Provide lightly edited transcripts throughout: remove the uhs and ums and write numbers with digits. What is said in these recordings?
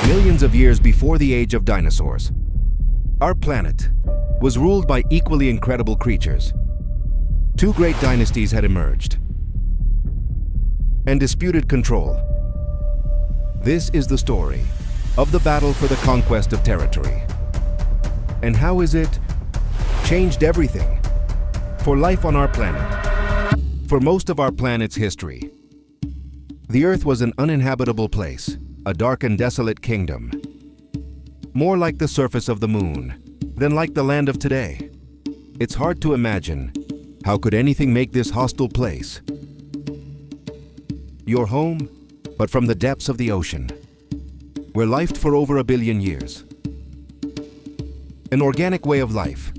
Millions of years before the age of dinosaurs, our planet was ruled by equally incredible creatures. Two great dynasties had emerged and disputed control. This is the story of the battle for the conquest of territory. And how has it changed everything for life on our planet? For most of our planet's history, the Earth was an uninhabitable place, a dark and desolate kingdom, more like the surface of the moon than like the land of today. It's hard to imagine, how could anything make this hostile place your home, but from the depths of the ocean, where life for over 1 billion years. An organic way of life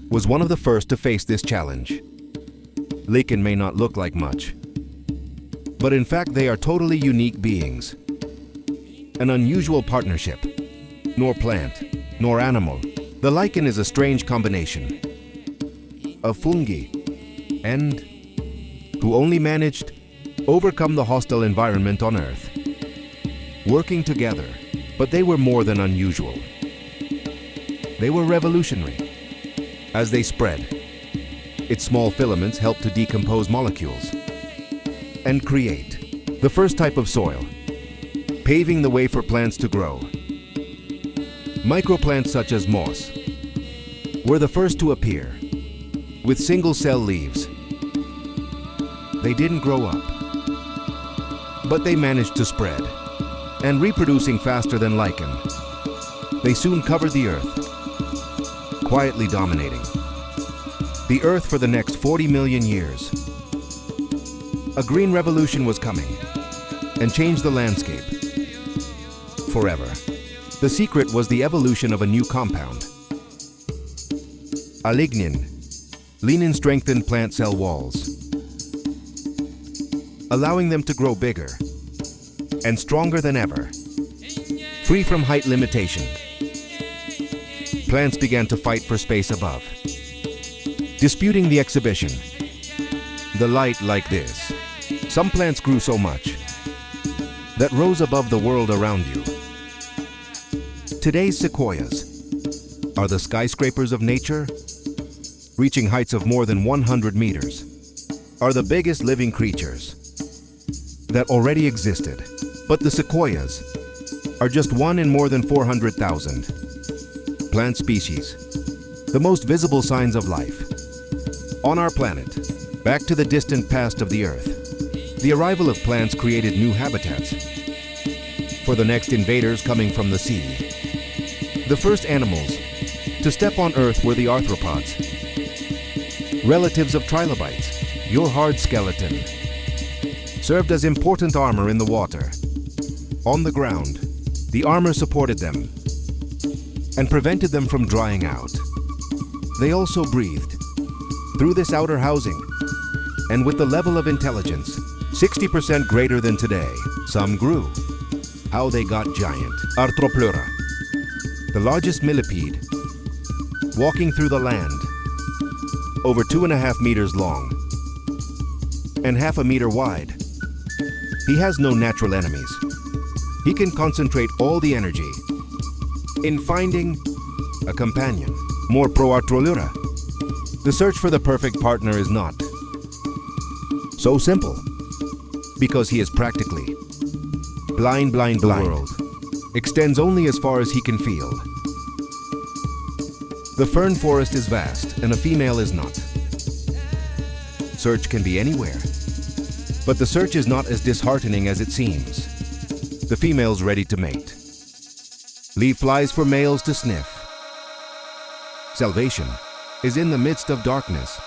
was one of the first to face this challenge. Lichen may not look like much, but in fact they are totally unique beings. An unusual partnership, nor plant, nor animal. The lichen is a strange combination of fungi and who only managed overcome the hostile environment on Earth. Working together, but they were more than unusual. They were revolutionary. As they spread, its small filaments helped to decompose molecules and create the first type of soil, paving the way for plants to grow. Microplants such as moss were the first to appear, with single-cell leaves. They didn't grow up, but they managed to spread, and reproducing faster than lichen, they soon covered the Earth, quietly dominating the Earth for the next 40 million years. A green revolution was coming and changed the landscape forever. The secret was the evolution of a new compound. A lignin. Lignin strengthened plant cell walls, allowing them to grow bigger and stronger than ever. Free from height limitation, plants began to fight for space above, disputing the exhibition. The light like this. Some plants grew so much that rose above the world around you. Today's sequoias are the skyscrapers of nature, reaching heights of more than 100 meters, are the biggest living creatures that already existed. But the sequoias are just one in more than 400,000 plant species, the most visible signs of life on our planet. Back to the distant past of the Earth, the arrival of plants created new habitats for the next invaders coming from the sea. The first animals to step on Earth were the arthropods, relatives of trilobites. Your hard skeleton served as important armor in the water. On the ground, the armor supported them and prevented them from drying out. They also breathed through this outer housing, and with the level of intelligence 60% greater than today, some grew. How they got giant. Arthropods, the largest millipede, walking through the land, over 2.5 meters long and 0.5 meter wide. He has no natural enemies. He can concentrate all the energy in finding a companion. More pro Arthropods. The search for the perfect partner is not so simple, because he is practically blind. The world extends only as far as he can feel. The fern forest is vast, and a female is not. Search can be anywhere, but the search is not as disheartening as it seems. The female's ready to mate. Leave flies for males to sniff. Salvation is in the midst of darkness.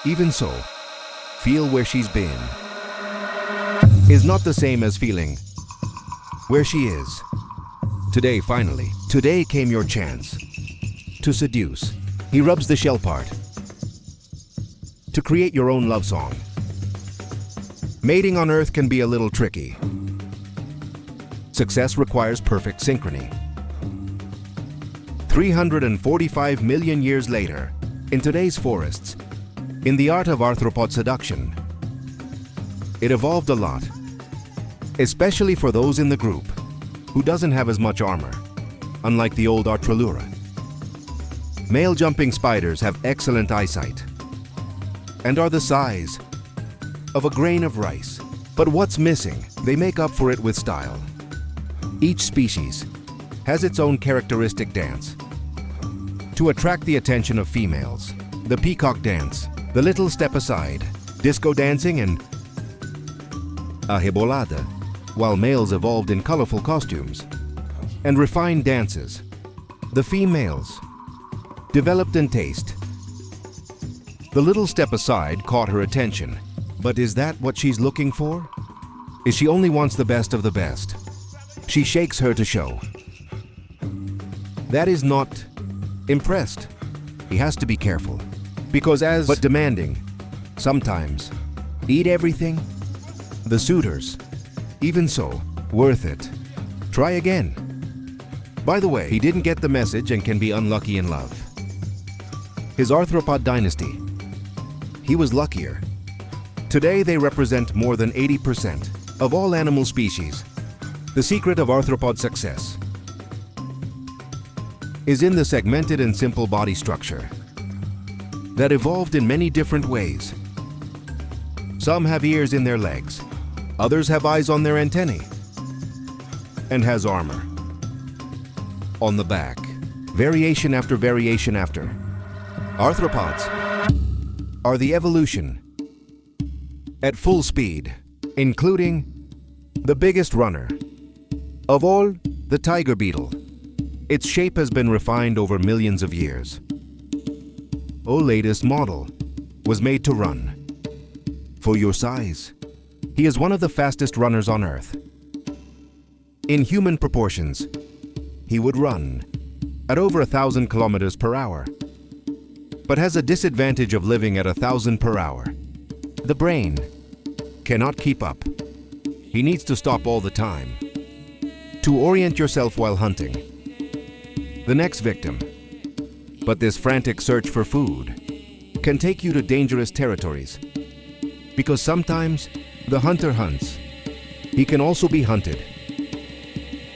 Even so, feel where she's been is not the same as feeling where she is. Today, finally, today came your chance to seduce. He rubs the shell part to create your own love song. Mating on Earth can be a little tricky. Success requires perfect synchrony. 345 million years later, in today's forests, in the art of arthropod seduction, it evolved a lot, especially for those in the group who doesn't have as much armor, unlike the old Arthropods. Male jumping spiders have excellent eyesight and are the size of a grain of rice. But what's missing, they make up for it with style. Each species has its own characteristic dance to attract the attention of females. The peacock dance, the little step aside, disco dancing, and a hibolada, while males evolved in colorful costumes and refined dances. The females developed in taste. The little step aside caught her attention. But is that what she's looking for? Is she only wants the best of the best? She shakes her to show. That is not impressed. He has to be careful. Because but demanding, sometimes, eat everything. The suitors, even so, worth it. Try again. By the way, he didn't get the message and can be unlucky in love. His arthropod dynasty, he was luckier. Today they represent more than 80% of all animal species. The secret of arthropod success is in the segmented and simple body structure that evolved in many different ways. Some have ears in their legs, others have eyes on their antennae, and has armor on the back. Variation after variation after. Arthropods are the evolution at full speed, including the biggest runner of all, the tiger beetle. Its shape has been refined over millions of years. Our latest model was made to run. For your size, he is one of the fastest runners on Earth. In human proportions, he would run at over 1,000 kilometers per hour, but has a disadvantage of living at 1,000 per hour. The brain cannot keep up. He needs to stop all the time to orient yourself while hunting the next victim. But this frantic search for food can take you to dangerous territories, because sometimes the hunter hunts. He can also be hunted.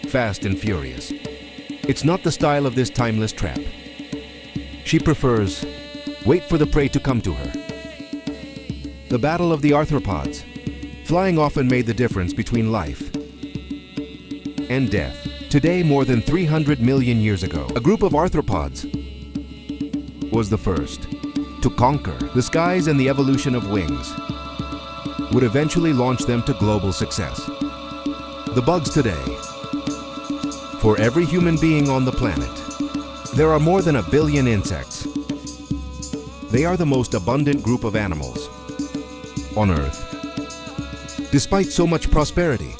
Fast and furious. It's not the style of this timeless trap. She prefers wait for the prey to come to her. The battle of the arthropods. Flying often made the difference between life and death. Today, more than 300 million years ago, a group of arthropods was the first to conquer the skies, and the evolution of wings would eventually launch them to global success. The bugs today. For every human being on the planet, there are more than 1 billion insects. They are the most abundant group of animals on Earth. Despite so much prosperity,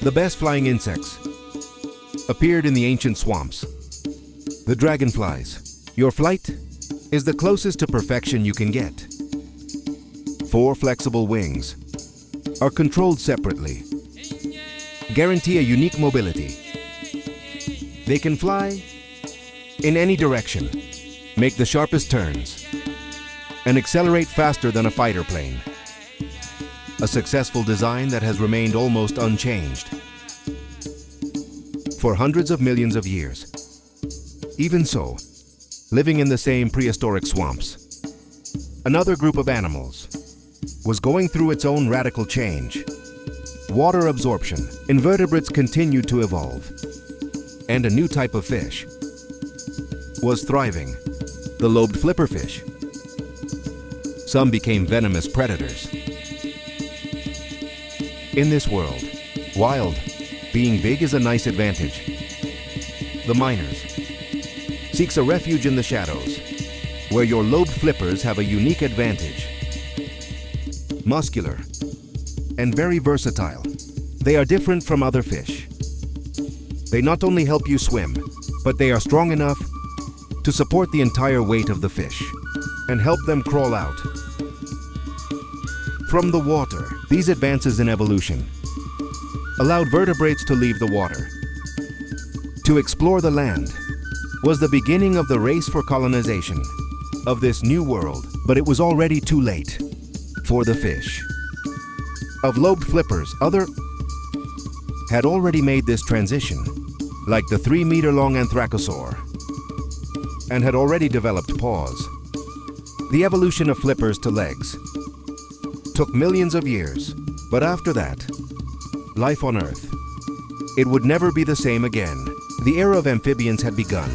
the best flying insects appeared in the ancient swamps. The dragonflies. Your flight is the closest to perfection you can get. 4 flexible wings are controlled separately, guarantee a unique mobility. They can fly in any direction, make the sharpest turns, and accelerate faster than a fighter plane. A successful design that has remained almost unchanged for hundreds of millions of years. Even so, living in the same prehistoric swamps, another group of animals was going through its own radical change. Water absorption. Invertebrates continued to evolve, and a new type of fish was thriving, the lobed flipperfish. Some became venomous predators. In this world, wild, being big is a nice advantage. The miners seeks a refuge in the shadows, where your lobed flippers have a unique advantage. Muscular and very versatile, they are different from other fish. They not only help you swim, but they are strong enough to support the entire weight of the fish and help them crawl out from the water. These advances in evolution allowed vertebrates to leave the water. To explore the land was the beginning of the race for colonization of this new world, but it was already too late for the fish. Of lobed flippers, other had already made this transition, like the 3-meter-long anthracosaur, and had already developed paws. The evolution of flippers to legs took millions of years, but after that, life on Earth, it would never be the same again. The era of amphibians had begun.